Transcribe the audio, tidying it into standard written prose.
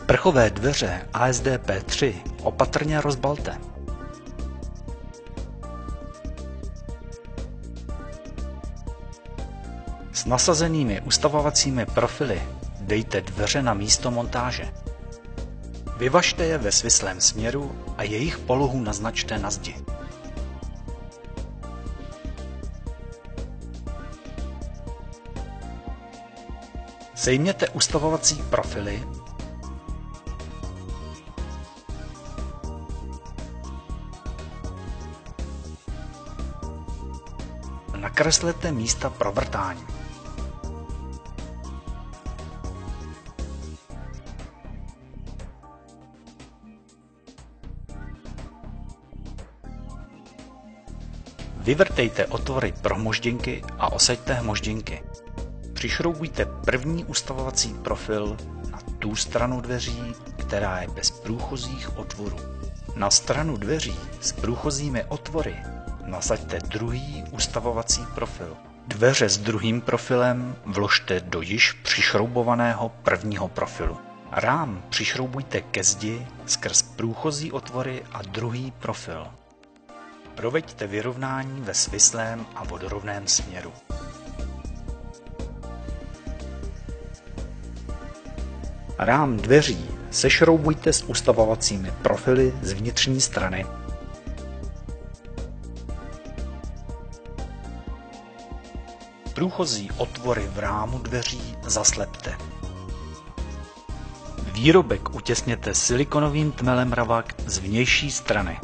Sprchové dveře ASDP3 opatrně rozbalte. S nasazenými ustavovacími profily dejte dveře na místo montáže. Vyvažte je ve svislém směru a jejich polohu naznačte na zdi. Sejměte ustavovací profily a nakreslete místa pro vrtání. Vyvrtejte otvory pro hmožděnky a osaďte hmožděnky. Přišroubujte první ustavovací profil na tu stranu dveří, která je bez průchozích otvorů. Na stranu dveří s průchozími otvory nasaďte druhý ustavovací profil. Dveře s druhým profilem vložte do již přišroubovaného prvního profilu. Rám přišroubujte ke zdi skrz průchozí otvory a druhý profil. Proveďte vyrovnání ve svislém a vodorovném směru. Rám dveří sešroubujte s ustavovacími profily z vnitřní strany. Průchozí otvory v rámu dveří zaslepte. Výrobek utěsněte silikonovým tmelem Ravak z vnější strany.